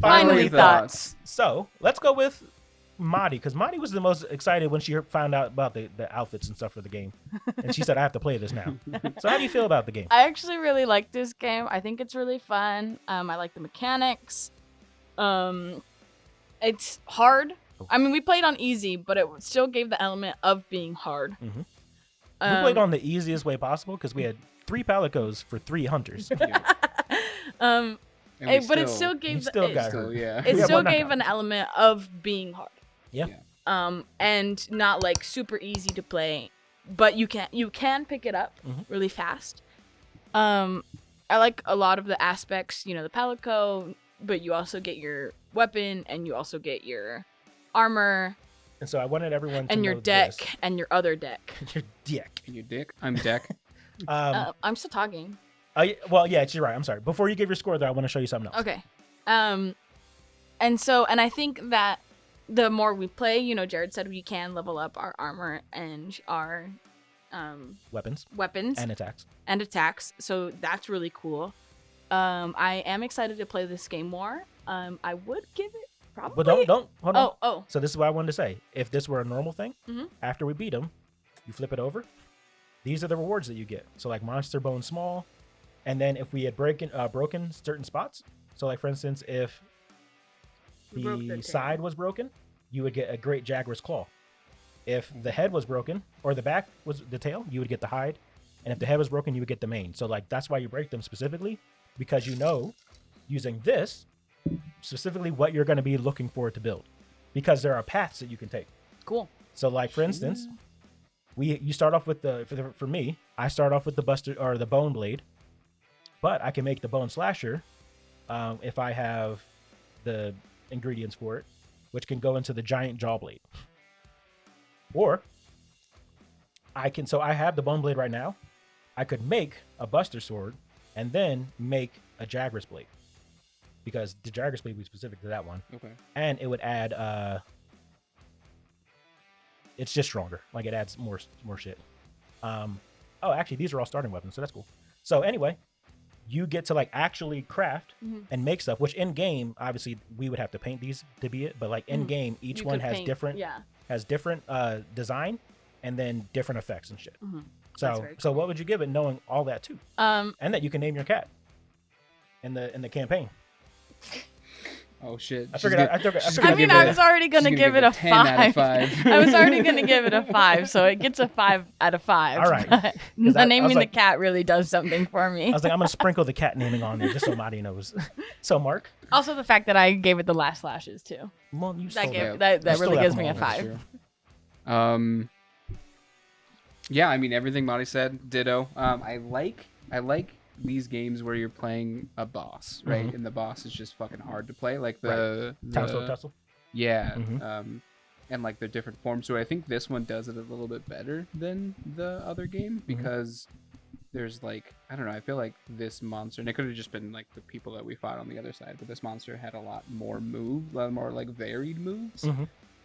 Finally thoughts. So let's go with Madi, because Madi was the most excited when she found out about the outfits and stuff for the game, and she said, "I have to play this now." So how do you feel about the game? I actually really like this game. I think it's really fun. I like the mechanics. It's hard. I mean, we played on easy, but it still gave the element of being hard. We played on the easiest way possible because we had 3 palicos for 3 hunters. But it still gave It still gave an element of being hard. Yeah. And not like super easy to play, but you can pick it up really fast. I like a lot of the aspects, the palico, but you also get your weapon and you also get your armor. And so I wanted everyone to and your know deck this. and your other deck. Your deck. Your dick. I'm deck. I'm still talking. Well, yeah, you're right. I'm sorry. Before you give your score, though, I want to show you something else. Okay. And I think that the more we play, Jared said we can level up our armor and our Weapons and attacks. So that's really cool. I am excited to play this game more. I would give it probably. But don't hold on. Oh. So this is what I wanted to say. If this were a normal thing, after we beat them, you flip it over. These are the rewards that you get. So like monster bone small, and then if we had broken certain spots. So like for instance, if the side was broken, you would get a great Jaguar's claw. If the head was broken or the back was the tail, you would get the hide. And if the head was broken, you would get the mane. So like that's why you break them specifically, because using this specifically what you're going to be looking for to build, because there are paths that you can take. Cool. So like for instance, you start off with for me, I start off with the buster or the bone blade, but I can make the bone slasher if I have the ingredients for it, which can go into the giant jaw blade. Or I have the bone blade right now. I could make a buster sword and then make a Jagras blade, because the Jagras blade would be specific to that one. Okay. And it would add it's just stronger. Like it adds more shit. Actually these are all starting weapons, so that's cool. So anyway, you get to like actually craft and make stuff, which in game obviously we would have to paint these to be it, but like in game each one has different design and then different effects and shit. So cool. What would you give it knowing all that too? And that you can name your cat in the campaign. Oh shit! I was already gonna give it a 5. Out of 5. I was already gonna give it a 5, so it gets a 5 out of 5. All right. Naming the cat really does something for me. I was like, I'm gonna sprinkle the cat naming on there just so Madi knows. So Mark. Also, the fact that I gave it the last lashes too. Well, you that really gives me a 5. Yeah, I mean everything Madi said, ditto. I like these games where you're playing a boss, right? And the boss is just fucking hard to play, like the Tussle. Yeah. And like the different forms. So I think this one does it a little bit better than the other game, because there's like, I don't know, I feel like this monster, and it could have just been like the people that we fought on the other side, but this monster had a lot more moves, a lot more like varied moves.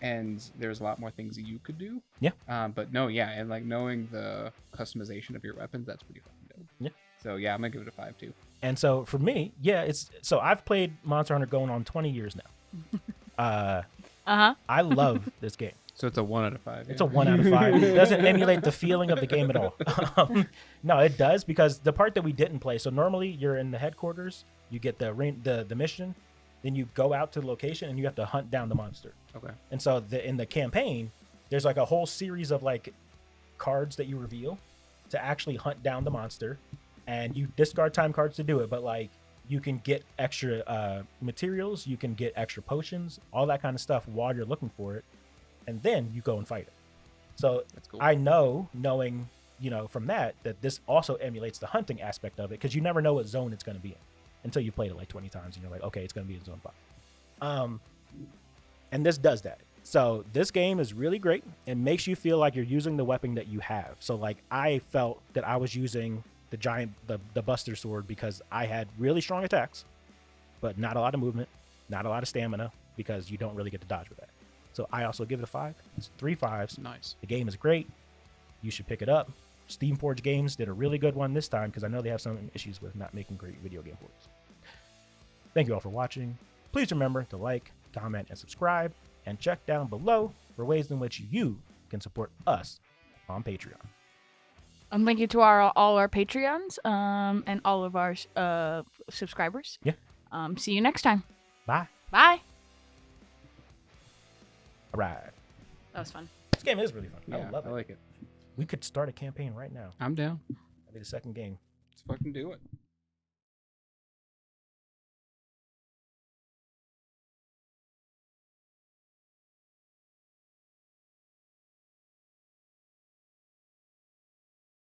And there's a lot more things that you could do. Yeah. But no, yeah, and like knowing the customization of your weapons, that's pretty fucking dope. Yeah. So yeah, I'm gonna give it a 5 too. And so for me, I've played Monster Hunter going on 20 years now. I love this game. So it's a 1 out of 5. It's a 1 out of 5. It doesn't emulate the feeling of the game at all. No, it does, because the part that we didn't play. So normally you're in the headquarters, you get the mission, then you go out to the location and you have to hunt down the monster. Okay. And so in the campaign, there's like a whole series of like cards that you reveal to actually hunt down the monster, and you discard time cards to do it. But like you can get extra materials, you can get extra potions, all that kind of stuff while you're looking for it, and then you go and fight it. So that's cool. I knowing from that this also emulates the hunting aspect of it, because you never know what zone it's going to be in until you've played it like 20 times and you're like, okay, it's going to be in zone 5. And this does that. So this game is really great. It makes you feel like you're using the weapon that you have. So like I felt that I was using the Buster Sword because I had really strong attacks, but not a lot of movement, not a lot of stamina, because you don't really get to dodge with that. So I also give it a 5. It's 3 5s. Nice. The game is great. You should pick it up. Steamforge Games did a really good one this time, because I know they have some issues with not making great video game ports. Thank you all for watching. Please remember to like, comment, and subscribe, and check down below for ways in which you can support us on Patreon. Thank you to all our Patreons and all of our subscribers. Yeah. See you next time. Bye. Bye. All right. That was fun. This game is really fun. Yeah, I love I it. like it. We could start a campaign right now. I'm down. That'd be the second game. Let's fucking do it.